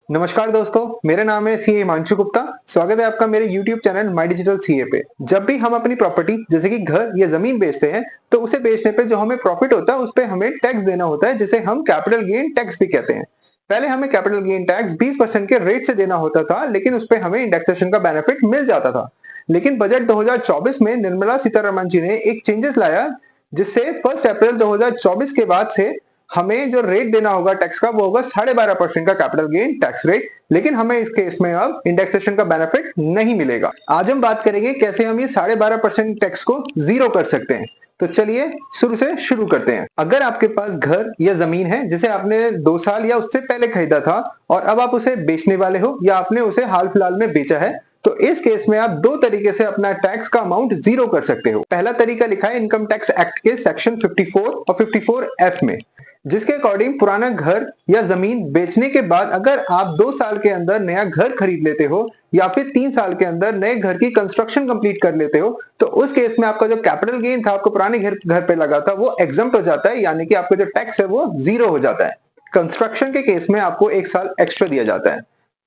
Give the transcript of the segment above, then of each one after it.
नमस्कार दोस्तों, मेरा नाम है सीए हिमांशु गुप्ता। स्वागत है आपका मेरे YouTube channel my digital CA पे। जब भी हम अपनी प्रॉपर्टी जैसे कि घर या जमीन बेचते हैं तो उसे बेचने पे जो हमें प्रॉफिट होता है उस पे हमें टैक्स देना होता है, जिसे हम कैपिटल गेन टैक्स भी कहते हैं। पहले हमें कैपिटल गेन टैक्स 20% के रेट से देना होता था, लेकिन उस पे हमें इंडेक्सेशन का बेनिफिट मिल जाता था। लेकिन बजट 2024 में निर्मला सीतारमण जी ने एक चेंजेस लाया, जिससे 1 अप्रैल 2024 के बाद से हमें जो रेट देना होगा टैक्स का वो होगा 12.5% का कैपिटल गेन टैक्स रेट। लेकिन हमें इस केस में अब इंडेक्सेशन का बेनिफिट नहीं मिलेगा। आज हम बात करेंगे कैसे हम ये 12.5% टैक्स को जीरो कर सकते हैं। तो चलिए शुरू से शुरू करते हैं। अगर आपके पास घर या जमीन है जिसे आपने 2 साल या उससे पहले खरीदा था और अब आप उसे बेचने वाले हो या आपने उसे हाल फिलहाल में बेचा है, तो इस केस में आप 2 तरीके से अपना टैक्स का अमाउंट जीरो कर सकते हो। पहला तरीका लिखा है इनकम टैक्स एक्ट के सेक्शन 54 और 54F में, जिसके अकॉर्डिंग पुराना घर या जमीन बेचने के बाद अगर आप 2 साल के अंदर नया घर खरीद लेते हो या फिर 3 साल के अंदर नए घर की कंस्ट्रक्शन कंप्लीट कर लेते हो, तो उस केस में आपका जो कैपिटल गेन था आपको पुराने घर पे लगा था वो एग्जम्प्ट हो जाता है, यानी कि आपका जो टैक्स है वो जीरो हो जाता है। कंस्ट्रक्शन के केस में आपको 1 साल एक्स्ट्रा दिया जाता है।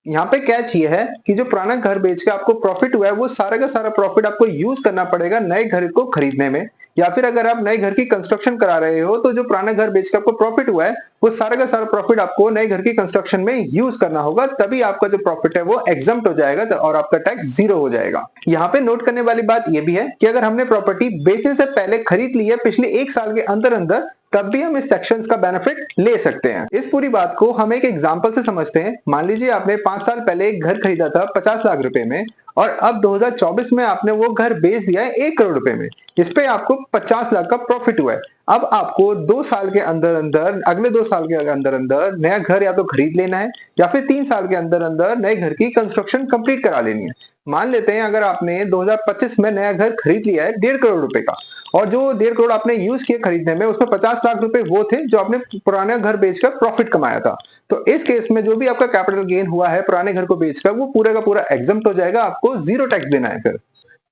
यहाँ पे कैच ये है कि जो पुराना घर बेच के आपको प्रॉफिट हुआ है वो सारा का सारा प्रॉफिट आपको यूज करना पड़ेगा नए घर को खरीदने में, या फिर अगर आप नए घर की कंस्ट्रक्शन करा रहे हो तो जो पुराना घर बेच के आपको प्रॉफिट हुआ है वो सारा का सारा प्रॉफिट आपको नए घर की कंस्ट्रक्शन में यूज करना होगा, तभी आपका जो प्रॉफिट है वो एग्जम्प्ट हो जाएगा और आपका टैक्स जीरो हो जाएगा। यहाँ पे नोट करने वाली बात ये भी है कि अगर हमने प्रॉपर्टी बेचने से पहले खरीद ली है पिछले 1 साल के अंदर अंदर, तब भी हम इस सेक्शंस का बेनिफिट ले सकते हैं। इस पूरी बात को हम एक एग्जांपल से समझते हैं। मान लीजिए आपने 5 साल पहले एक घर खरीदा था 50 लाख रुपए में और अब 2024 में आपने वो घर बेच दिया है 1 करोड़ रुपए में। इस पे आपको 50 लाख का प्रॉफिट हुआ है। अब आपको 2 साल के अंदर अंदर, अगले 2 साल के अंदर अंदर नया घर या तो खरीद लेना है या फिर 3 साल के अंदर अंदर नए घर की कंस्ट्रक्शन कंप्लीट करा लेनी है। मान लेते हैं अगर आपने 2025 में नया घर खरीद लिया है 1.5 करोड़ रुपए का, और जो 1.5 करोड़ आपने यूज किए खरीदने में उसमें 50 लाख रुपए वो थे जो आपने पुराना घर बेचकर प्रॉफिट कमाया था। तो इस केस में जो भी आपका कैपिटल गेन हुआ है पुराने घर को बेचकर वो पूरा का पूरा एग्जम्प्ट हो जाएगा, आपको जीरो टैक्स देना है फिर।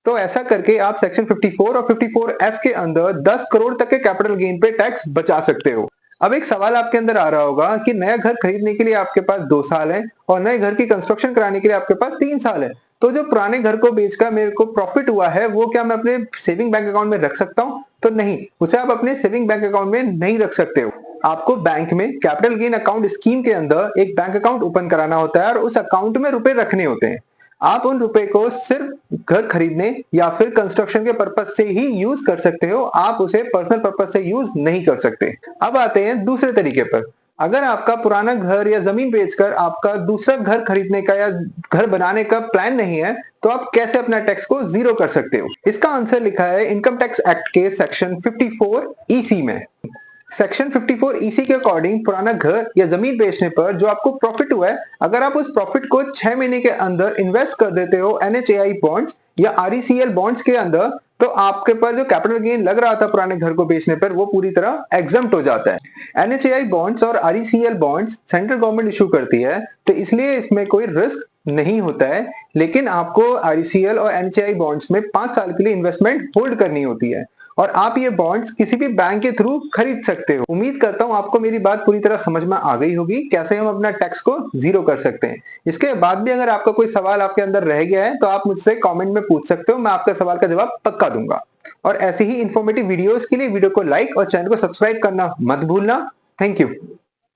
तो ऐसा करके आप सेक्शन 54 और 54F के अंदर 10 करोड़ तक के कैपिटल गेन पे टैक्स बचा सकते हो। अब एक सवाल आपके अंदर आ रहा होगा कि नया घर खरीदने के लिए आपके पास 2 साल है और नए घर की कंस्ट्रक्शन कराने के लिए आपके पास 3 साल है, तो जो पुराने घर को बेचकर मेरे को प्रॉफिट हुआ है वो क्या मैं अपने सेविंग बैंक अकाउंट में रख सकता हूँ? तो नहीं, उसे आप अपने सेविंग बैंक अकाउंट में नहीं रख सकते हो। आपको बैंक में कैपिटल गेन अकाउंट स्कीम के अंदर एक बैंक अकाउंट ओपन कराना होता है और उस अकाउंट में रुपए रखने होते हैं। आप उन रुपए को सिर्फ घर खरीदने या फिर कंस्ट्रक्शन के पर्पज से ही यूज कर सकते हो, आप उसे पर्सनल पर्पज से यूज नहीं कर सकते। अब आते हैं दूसरे तरीके पर। अगर आपका पुराना घर या जमीन बेचकर आपका दूसरा घर खरीदने का या घर बनाने का प्लान नहीं है, तो आप कैसे अपना टैक्स को जीरो कर सकते हो? इसका आंसर लिखा है इनकम टैक्स एक्ट के सेक्शन 54EC में। सेक्शन 54EC के अकॉर्डिंग पुराना घर या जमीन बेचने पर जो आपको प्रॉफिट हुआ है, अगर आप उस प्रॉफिट को 6 महीने के अंदर इन्वेस्ट कर देते हो NHAI बॉन्ड्स या RECL बॉन्ड्स के अंदर, तो आपके पास जो कैपिटल गेन लग रहा था पुराने घर को बेचने पर वो पूरी तरह एग्जम्प्ट हो जाता है। NHAI बॉन्ड्स और RECL bonds central government issue करती है, तो इसलिए इसमें कोई रिस्क नहीं होता है। लेकिन आपको RECL और NHAI बॉन्ड्स में 5 साल के लिए इन्वेस्टमेंट होल्ड करनी होती है और आप ये बॉन्ड्स किसी भी बैंक के थ्रू खरीद सकते हो। उम्मीद करता हूं आपको मेरी बात पूरी तरह समझ में आ गई होगी कैसे हम अपना टैक्स को जीरो कर सकते हैं। इसके बाद भी अगर आपका कोई सवाल आपके अंदर रह गया है तो आप मुझसे कमेंट में पूछ सकते हो, मैं आपका सवाल का जवाब पक्का दूंगा। और ऐसी ही इंफॉर्मेटिव वीडियोस के लिए वीडियो को लाइक और चैनल को सब्सक्राइब करना मत भूलना। Thank you.